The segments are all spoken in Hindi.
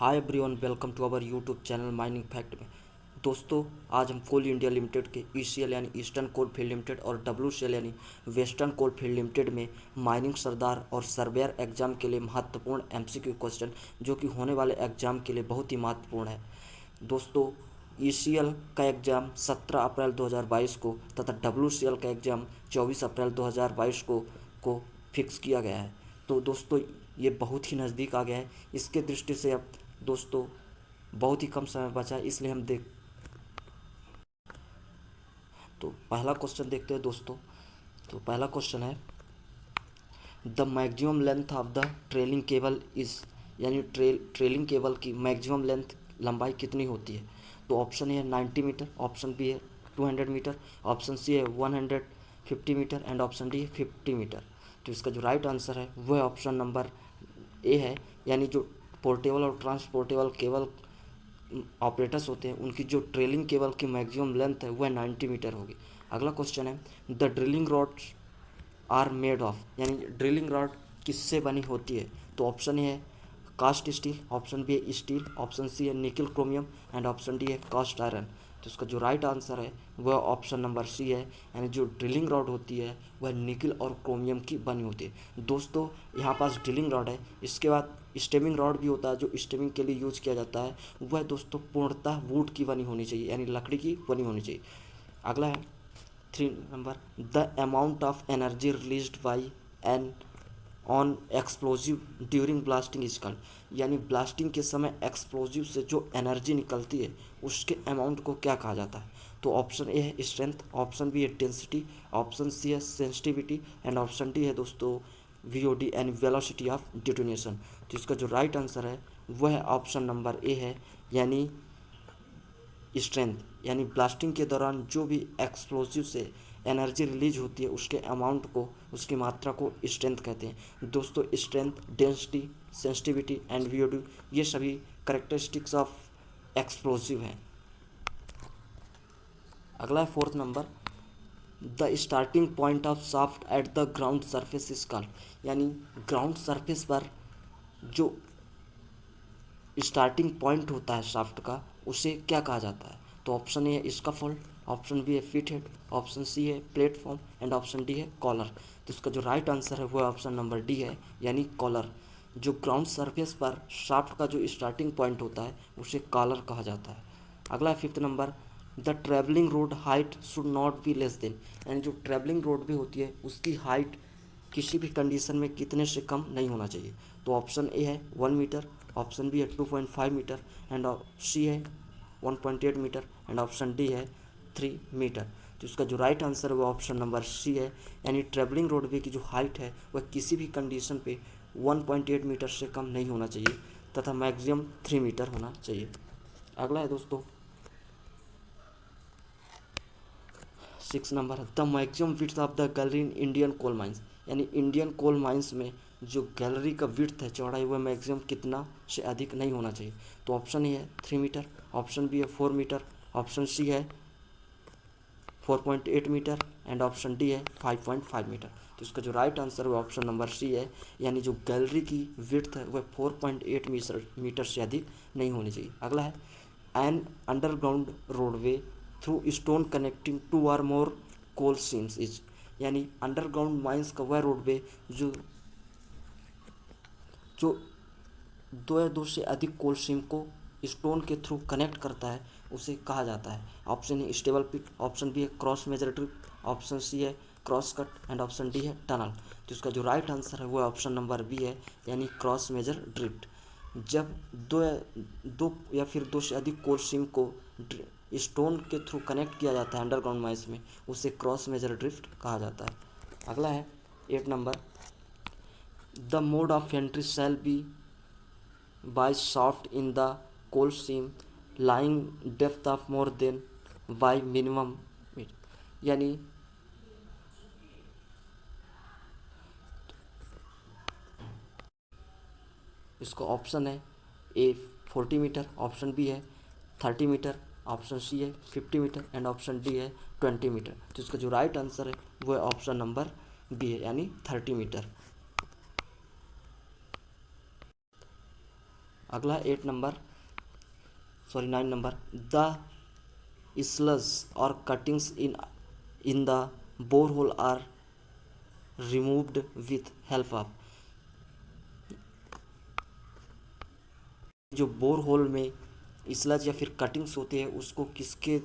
Hi everyone, welcome to our YouTube channel mining fact में। दोस्तों, आज हम कोल इंडिया लिमिटेड के ईसीएल यानी ईस्टर्न कोल फील्ड लिमिटेड और डब्ल्यूसीएल यानी वेस्टर्न कोल फील्ड लिमिटेड में माइनिंग सरदार और सर्वेयर एग्जाम के लिए महत्वपूर्ण एमसीक्यू क्वेश्चन जो कि होने वाले एग्जाम के लिए बहुत ही महत्वपूर्ण है। दोस्तों, ईसीएल का एग्ज़ाम 17 अप्रैल 2022 को तथा डब्ल्यूसीएल का एग्ज़ाम 24 अप्रैल 2022 को फिक्स किया गया है। तो दोस्तों, ये बहुत ही नज़दीक आ गया है। इसके दृष्टि से अब दोस्तों बहुत ही कम समय बचा है, इसलिए हम तो पहला क्वेश्चन देखते हैं दोस्तों। तो पहला क्वेश्चन है, the maximum length of the trailing cable is, यानी ट्रेलिंग केबल की मैक्सिमम लेंथ लंबाई कितनी होती है। तो ऑप्शन ए है 90 मीटर, ऑप्शन बी है 200 मीटर, ऑप्शन सी है 150 मीटर एंड ऑप्शन डी है 50 मीटर। तो इसका जो राइट आंसर है वह ऑप्शन नंबर ए है, यानी जो पोर्टेबल और ट्रांसपोर्टेबल केबल ऑपरेटर्स होते हैं उनकी जो ट्रेलिंग केबल की मैक्सिमम लेंथ है वह 90 मीटर होगी। अगला क्वेश्चन है, the drilling rods are made of, यानी ड्रिलिंग रॉड किससे बनी होती है। तो ऑप्शन ए है कास्ट स्टील, ऑप्शन बी है स्टील, ऑप्शन सी है nickel chromium and option D है कास्ट आयरन। तो इसका जो राइट आंसर है वह ऑप्शन नंबर सी है, यानी जो ड्रिलिंग रॉड होती है वह निकल और क्रोमियम की बनी होती है। दोस्तों, यहाँ पास ड्रिलिंग रॉड है, इसके बाद स्टेमिंग रॉड भी होता है जो स्टेमिंग के लिए यूज किया जाता है। वह दोस्तों पूर्णतः वुड की बनी होनी चाहिए, यानी लकड़ी की बनी होनी चाहिए। अगला है 3 number, the amount of energy released by an on explosive during blasting is called, यानी ब्लास्टिंग के समय एक्सप्लोजिव से जो एनर्जी निकलती है उसके अमाउंट को क्या कहा जाता है। तो ऑप्शन ए है स्ट्रेंथ, ऑप्शन बी है डेंसिटी, ऑप्शन सी है सेंसिटिविटी एंड ऑप्शन डी है दोस्तों वीओडी यानी वेलोसिटी ऑफ डिटोनेशन। तो इसका जो राइट आंसर है वह ऑप्शन नंबर ए है, यानी स्ट्रेंथ, यानी ब्लास्टिंग के दौरान जो भी एक्सप्लोजिव से एनर्जी रिलीज होती है उसके अमाउंट को, उसकी मात्रा को स्ट्रेंथ कहते हैं। दोस्तों, strength, density, sensitivity and VOD ये सभी करेक्टरिस्टिक्स ऑफ एक्सप्लोजिव हैं। अगला है 4 number, the starting point of shaft at the ground surface is called, यानी ग्राउंड सरफेस पर जो स्टार्टिंग पॉइंट होता है शाफ्ट का उसे क्या कहा जाता है। तो ऑप्शन ए है स्कैफोल्ड, ऑप्शन बी है फिट हेड, ऑप्शन सी है प्लेटफॉर्म एंड ऑप्शन डी है कॉलर। तो इसका जो राइट आंसर है वो ऑप्शन नंबर डी है, यानी कॉलर। जो ग्राउंड सरफेस पर शाफ्ट का जो स्टार्टिंग पॉइंट होता है उसे कॉलर कहा जाता है। अगला है 5 number, the travelling road height should not be less than, यानी जो ट्रैवलिंग रोड भी होती है उसकी हाइट किसी भी कंडीशन में कितने से कम नहीं होना चाहिए। तो ऑप्शन ए है 1 मीटर, ऑप्शन बी है 2.5 मीटर एंड सी है 1.8 मीटर एंड ऑप्शन डी है 3 मीटर। तो इसका जो राइट आंसर है वो ऑप्शन नंबर सी है, यानी ट्रेवलिंग रोडवे की जो हाइट है वह किसी भी कंडीशन पे 1.8 मीटर से कम नहीं होना चाहिए तथा मैक्सिमम 3 मीटर होना चाहिए। अगला है दोस्तों 6 number, the maximum width of the gallery in Indian coal mines, यानी इंडियन कोल माइंस में जो गैलरी का विड्थ है, चौड़ाई, वह मैक्सिमम कितना से अधिक नहीं होना चाहिए। तो ऑप्शन ए है 3 मीटर, ऑप्शन बी है 4 मीटर, ऑप्शन सी है 4.8 मीटर एंड ऑप्शन डी है 5.5 मीटर। तो इसका जो राइट आंसर है ऑप्शन नंबर सी है, यानी जो गैलरी की विड्थ है वह 4.8 मीटर से अधिक नहीं होनी चाहिए। अगला है an underground roadway through stone connecting 2 or more coal seams is, यानी अंडरग्राउंड माइंस का वह रोडवे जो जो 2 से अधिक कोल सीम को स्टोन के थ्रू कनेक्ट करता है उसे कहा जाता है। Option A staple pit, option B है cross measure drift, option C है cross cut and option D है टनल। तो इसका जो राइट आंसर है वो ऑप्शन नंबर बी है, यानी क्रॉस मेजर ड्रिफ्ट। जब दो या फिर 2 से अधिक कोल सीम को स्टोन के थ्रू कनेक्ट किया जाता है अंडरग्राउंड माइंस में, उसे क्रॉस मेजर ड्रिफ्ट कहा जाता है। अगला है 8 number, the mode of entry shall be by shaft in the coal seam lying depth of more than by minimum, यानी इसका ऑप्शन है ए 40 मीटर, ऑप्शन बी है 30 मीटर, ऑप्शन सी है 50 मीटर एंड ऑप्शन डी है 20 मीटर। तो इसका जो राइट आंसर है वो है ऑप्शन नंबर बी है, यानी 30 मीटर। अगला 9 नंबर, द स्लज और cuttings in the borehole are removed with help of. जो बोरहोल में स्लज या फिर कटिंग्स होती है उसको किसके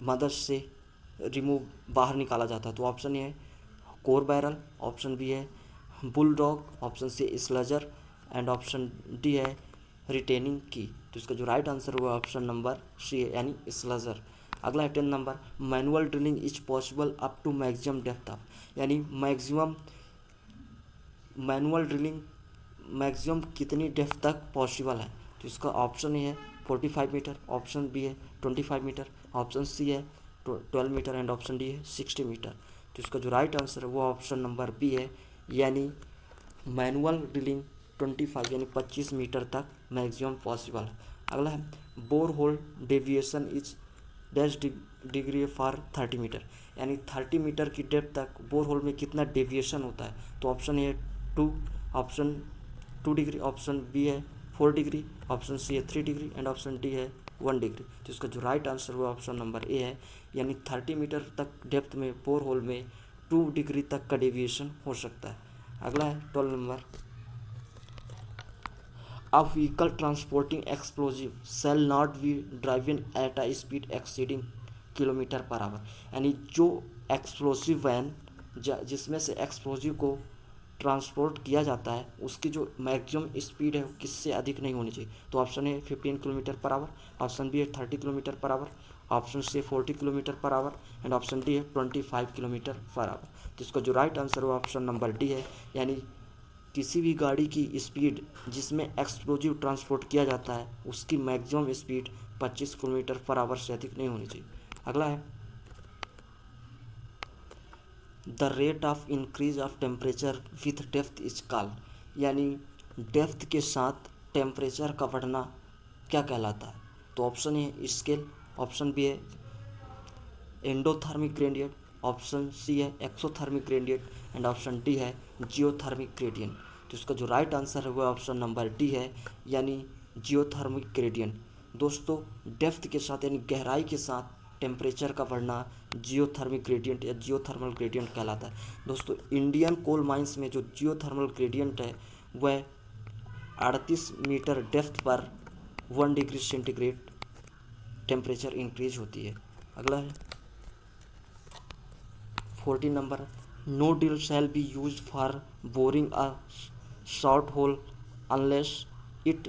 मदद से बाहर निकाला जाता है? तो ऑप्शन ए है कोर बैरल, ऑप्शन बी है bulldog, option C sludger and option D है रिटेनिंग की। तो इसका जो राइट आंसर हुआ ऑप्शन नंबर सी है, यानी स्लजर। अगला है 10 नंबर, manual drilling is possible up to maximum depth of, यानी मैनुअल ड्रिलिंग मैक्सिमम कितनी डेप्थ तक पॉसिबल है? तो इसका ऑप्शन ए है 45 मीटर, ऑप्शन बी है 25 मीटर, ऑप्शन सी है 12 मीटर एंड ऑप्शन डी है 60 मीटर। तो इसका जो राइट आंसर है वो ऑप्शन नंबर बी है, यानी मैनुअल ड्रिलिंग 25 यानी 25 मीटर तक मैक्सिमम पॉसिबल है। अगला है bore hole deviation is dash degree for 30 metre, यानी 30 मीटर की डेप्थ तक बोर होल में कितना डेविएशन होता है? तो ऑप्शन ए है 2, ऑप्शन 2 डिग्री, ऑप्शन बी है 4 डिग्री, ऑप्शन सी है 3 डिग्री एंड ऑप्शन डी है 1 डिग्री। तो इसका जो राइट आंसर हुआ ऑप्शन नंबर ए है, यानी 30 मीटर तक डेप्थ में बोर होल में 2 डिग्री तक का डेविएशन हो सकता है। अगला है 12 number, a vehicle transporting explosive shall not be driven at a speed exceeding kilometre per our, यानी जो एक्सप्लोसिव वैन जिसमें से एक्सप्लोजिव को ट्रांसपोर्ट किया जाता है उसकी जो मैक्सिमम स्पीड है किससे अधिक नहीं होनी चाहिए? तो option A 15 kilometre per hour, option B है 30 kilometre per hour, option C 40 kilometre per hour and option D है 25 किलोमीटर पर आवर। तो इसका जो राइट आंसर हुआ ऑप्शन नंबर डी है, यानी किसी भी गाड़ी की स्पीड जिसमें एक्सप्लोजिव ट्रांसपोर्ट किया जाता है उसकी maximum speed 25 kilometre per hour से अधिक नहीं होनी चाहिए। अगला है the rate of increase of temperature with depth is called, यानी डेप्थ के साथ टेम्परेचर का बढ़ना क्या कहलाता है? तो option A scale, option B है एंडोथर्मिक ग्रेडियंट, ऑप्शन सी है exothermic gradient and option D है जियोथर्मिक ग्रेडियंट। तो इसका जो राइट आंसर है वो ऑप्शन नंबर डी है, यानी जियोथर्मिक ग्रेडियंट। दोस्तों डेप्थ के साथ यानी गहराई के साथ टेम्परेचर का बढ़ना जियोथर्मिक ग्रेडियंट या जियोथर्मल ग्रेडियंट कहलाता है। दोस्तों इंडियन कोल माइंस में जो जियोथर्मल ग्रेडियंट है वह 38 मीटर डेप्थ पर 1 डिग्री सेंटीग्रेड टेम्परेचर इंक्रीज होती है। अगला है 14 number, no drill shall be used for boring a short hole unless it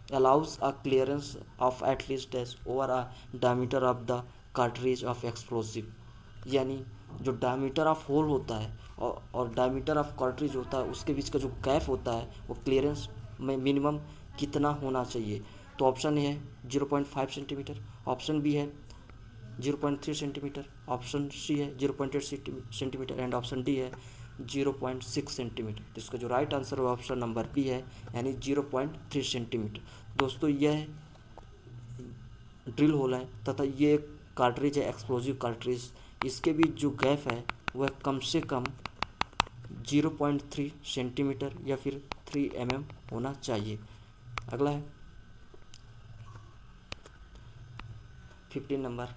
allows a clearance of at least as over a diameter of the cartridge of explosive, यानी जो डायमीटर ऑफ होल होता है और डायमीटर ऑफ कार्ट्रिज होता है उसके बीच का जो गैप होता है वो क्लियरेंस में मिनिमम कितना होना चाहिए? तो ऑप्शन ए है 0.5 सेंटीमीटर, ऑप्शन बी है 0.3 सेंटीमीटर, ऑप्शन सी है 0.8 सेंटीमीटर एंड ऑप्शन डी है 0.6 सेंटीमीटर। तो इसका जो राइट आंसर है ऑप्शन नंबर बी है, यानी 0.3 सेंटीमीटर। दोस्तों यह ड्रिल होल है तथा ये कार्ट्रिज है एक्सप्लोजिव कार्ट्रिज, इसके बीच जो गैप है वह कम से कम 0.3 सेंटीमीटर या फिर 3 mm होना चाहिए। अगला है 15 नंबर,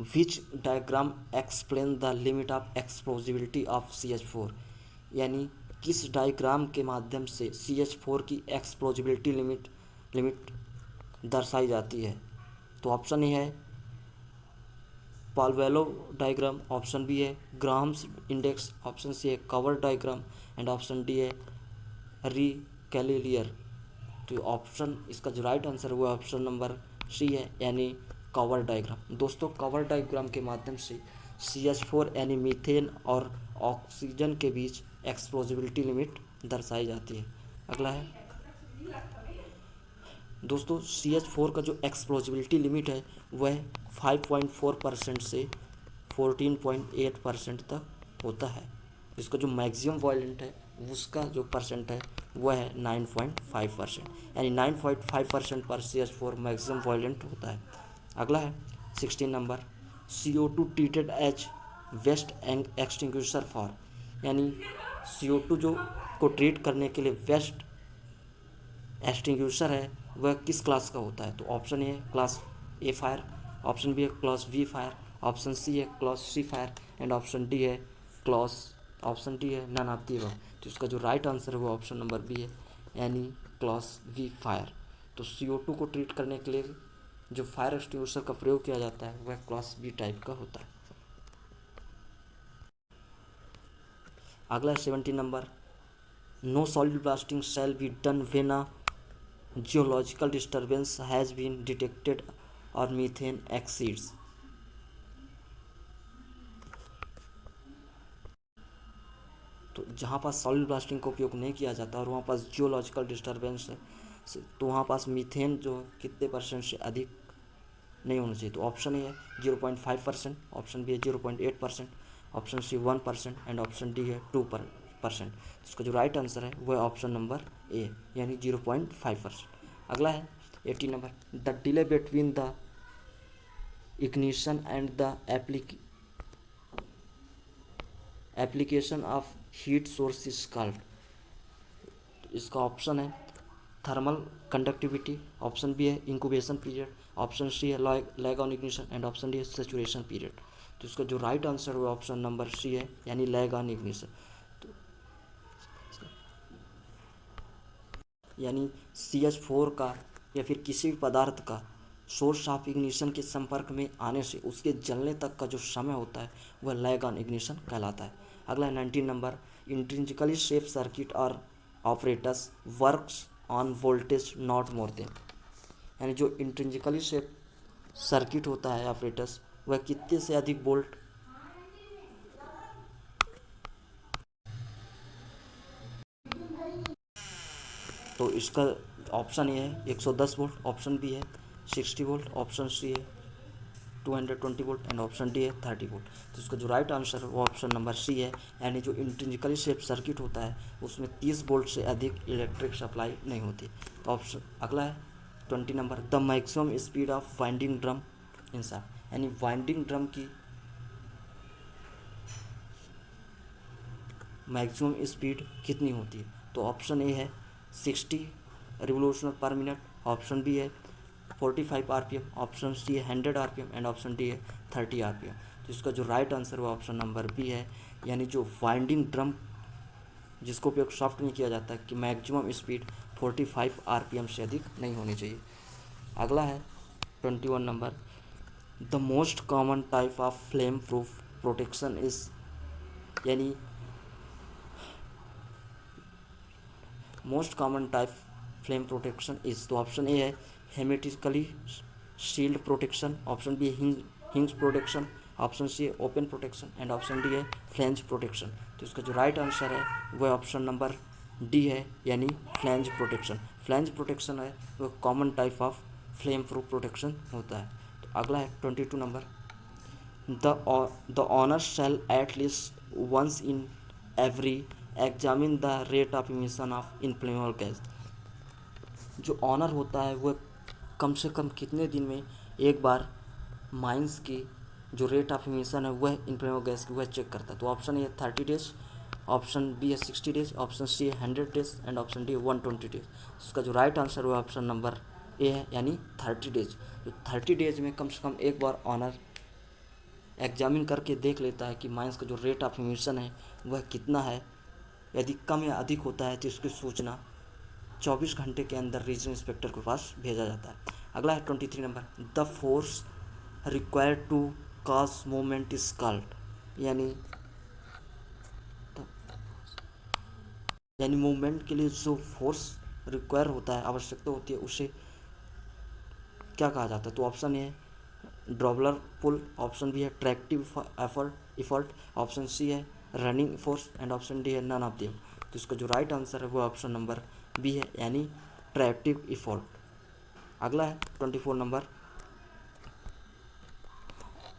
which diagram explain the limit of explosibility of CH4, यानी किस डायग्राम के माध्यम से CH4 की एक्सप्लोजिबिलिटी लिमिट दर्शाई जाती है? तो ऑप्शन ए है पाल्वेलो डायग्राम, ऑप्शन बी है ग्राहम्स इंडेक्स, ऑप्शन सी है cover diagram and option D है रिकैलिलियर। तो ऑप्शन इसका जो राइट आंसर हुआ ऑप्शन नंबर सी है, यानी कवर डायग्राम। दोस्तों कवर डायग्राम के माध्यम से CH4 यानी मीथेन और ऑक्सीजन के बीच एक्सप्लोजिबिलिटी लिमिट दर्शाई जाती है। अगला है दोस्तों CH4 का जो एक्सप्लोजिबिलिटी लिमिट है वह 5.4% से 14.8% तक होता है। इसका जो मैक्सिमम वॉयलेंट है उसका जो परसेंट है वह है 9.5%, यानी 9.5% पर CH4 मैक्सिमम वॉयलेंट होता है। अगला है 16 number, CO2 treated as waste extinguisher for, यानी CO2 जो को ट्रीट करने के लिए वेस्ट एक्सटिंग्यूशर है वह किस क्लास का होता है? तो ऑप्शन ए है class A fire, option B है class B fire, option C है class C fire and option D है क्लास ऑप्शन डी है नन ऑफ दी अबव। तो इसका जो राइट आंसर है वो ऑप्शन नंबर बी है, यानी क्लास वी फायर। तो CO2 को ट्रीट करने के लिए जो फायर एक्सटिंग्विशर का प्रयोग किया जाता है वह क्लास बी टाइप का होता है। अगला 17 number, no solid blasting shall be done when a geological disturbance has been detected और मीथेन एक्सीड्स। तो जहाँ पास सॉलिड ब्लास्टिंग का उपयोग नहीं किया जाता और वहाँ पास जियोलॉजिकल डिस्टर्बेंस है, तो वहाँ पास मीथेन जो कितने परसेंट से अधिक नहीं होना चाहिए? तो ऑप्शन ए है 0.5%, ऑप्शन बी है 0.8%, option C 1% and option D है 2%। इसका जो राइट आंसर है वह ऑप्शन नंबर ए, यानी 0.5%। अगला है 18 number, the delay between the ignition and the application of heat source is called. इसका ऑप्शन है थर्मल कंडक्टिविटी, ऑप्शन बी है इंक्यूबेशन पीरियड, ऑप्शन सी है lag on ignition and option D है सैचुरेशन पीरियड। तो इसका जो राइट आंसर है ऑप्शन नंबर सी है, यानी लैग ऑन इग्निशन। तो यानी CH4 का या फिर किसी भी पदार्थ का सोर्स ऑफ इग्निशन के संपर्क में आने से उसके जलने तक का जो समय होता है वह लैग ऑन इग्निशन कहलाता है। अगला है 19 नंबर, इंट्रिंसिकली सेफ सर्किट और operators works on voltage not more than. यानी जो इंट्रिंसिकली सेफ सर्किट होता है ऑपरेटर्स, वह कितने से अधिक वोल्ट तो इसका ऑप्शन ए है 110 वोल्ट, ऑप्शन बी है 60 वोल्ट, ऑप्शन सी है 220 वोल्ट एंड ऑप्शन डी है 30 वोल्ट। तो इसका जो राइट आंसर है वो ऑप्शन नंबर सी है, यानी जो इंट्रिंसिकली सेफ सर्किट होता है उसमें 30 वोल्ट से अधिक इलेक्ट्रिक सप्लाई नहीं होती। तो ऑप्शन अगला है 20 number, the maximum speed of winding drum inside. यानी वाइंडिंग ड्रम की मैक्सिमम स्पीड कितनी होती है? तो ऑप्शन ए है 60 revolution per minute, option B है 45 RPM, ऑप्शन सी है 100 RPM एंड ऑप्शन डी है 30 RPM। तो इसका जो राइट आंसर वो ऑप्शन नंबर बी है, यानी जो वाइंडिंग ड्रम जिसको उपयोग सॉफ्ट में किया जाता है कि मैक्सिमम स्पीड 45 RPM से अधिक नहीं होनी चाहिए। अगला है 21 नंबर, the most common type of flame proof protection is, यानी most common type flame protection is. तो ऑप्शन ए है hermetically sealed protection, option B है हिंग्स प्रोटेक्शन, ऑप्शन सी है open protection and option D है फ्लैंज प्रोटेक्शन। तो इसका जो राइट आंसर है वह ऑप्शन नंबर डी है, यानी फ्लैंज प्रोटेक्शन। फ्लैंज प्रोटेक्शन है वह common type of flame proof protection होता है। तो अगला है 22 number, the owner shall at least once in every examine the rate of emission of inflammable gas. जो ऑनर होता है वह कम से कम कितने दिन में एक बार माइंस की जो रेट ऑफ इमिशन है वह इनफ्लेमेबल गैस की वह चेक करता है। तो ऑप्शन ए है 30 डेज, ऑप्शन बी है 60 डेज, ऑप्शन सी है 100 डेज एंड ऑप्शन डी है 120 डेज। इसका जो राइट आंसर हुआ ऑप्शन नंबर ए है, यानी 30 डेज। तो 30 डेज में कम से कम एक बार ऑनर एग्जामिन करके देख लेता है कि माइंस का जो रेट ऑफ इमिशन है वह कितना है। यदि कम या अधिक होता है तो इसकी सूचना 24 घंटे के अंदर रीजनल इंस्पेक्टर के पास भेजा जाता है। अगला है 23 number, the force required to cause movement is called. यानी मूवमेंट के लिए जो फोर्स रिक्वायर होता है, आवश्यकता होती है, उसे क्या कहा जाता है? तो ऑप्शन ए है ड्रॉबलर पुल, ऑप्शन बी है ट्रैक्टिव एफर्ट, ऑप्शन सी है running force and option D है नन ऑफ देम। तो इसका जो राइट आंसर है वो ऑप्शन नंबर बी है, यानी ट्रैक्टिव एफर्ट। अगला है 24 नंबर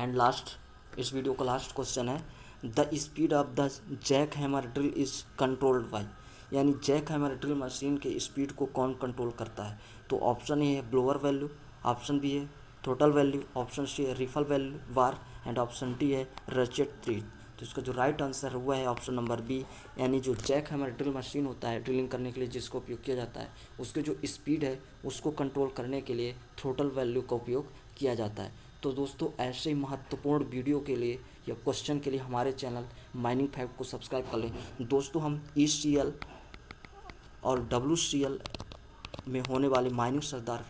एंड लास्ट, इस वीडियो का लास्ट क्वेश्चन है, the speed of the jack hammer drill is controlled by. यानी जैक हैमर ड्रिल मशीन के स्पीड को कौन कंट्रोल करता है? तो ऑप्शन ए है ब्लोअर वैल्यू, ऑप्शन बी है टोटल वैल्यू, ऑप्शन सी है rifle valve bar and option D है रेचेट थ्री। तो इसका जो राइट आंसर है वो है ऑप्शन नंबर बी, यानी जो जैक हैमर ड्रिल मशीन होता है ड्रिलिंग करने के लिए जिसका उपयोग किया जाता है, उसके जो स्पीड है उसको कंट्रोल करने के लिए थ्रोटल वैल्यू का उपयोग किया जाता है। तो दोस्तों ऐसे ही महत्वपूर्ण वीडियो के लिए या क्वेश्चन के लिए हमारे चैनल माइनिंग फैक्ट को सब्सक्राइब कर लें। दोस्तों हम ECL और WCL में होने वाले माइनिंग सरदार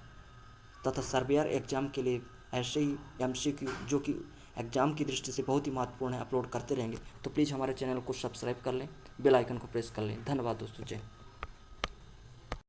तथा सर्वेयर एग्ज़ाम के लिए ऐसे ही MCQ जो कि एग्ज़ाम की दृष्टि से बहुत ही महत्वपूर्ण है अपलोड करते रहेंगे। तो प्लीज़ हमारे चैनल को सब्सक्राइब कर लें, बेल आइकन को प्रेस कर लें। धन्यवाद दोस्तों, जय।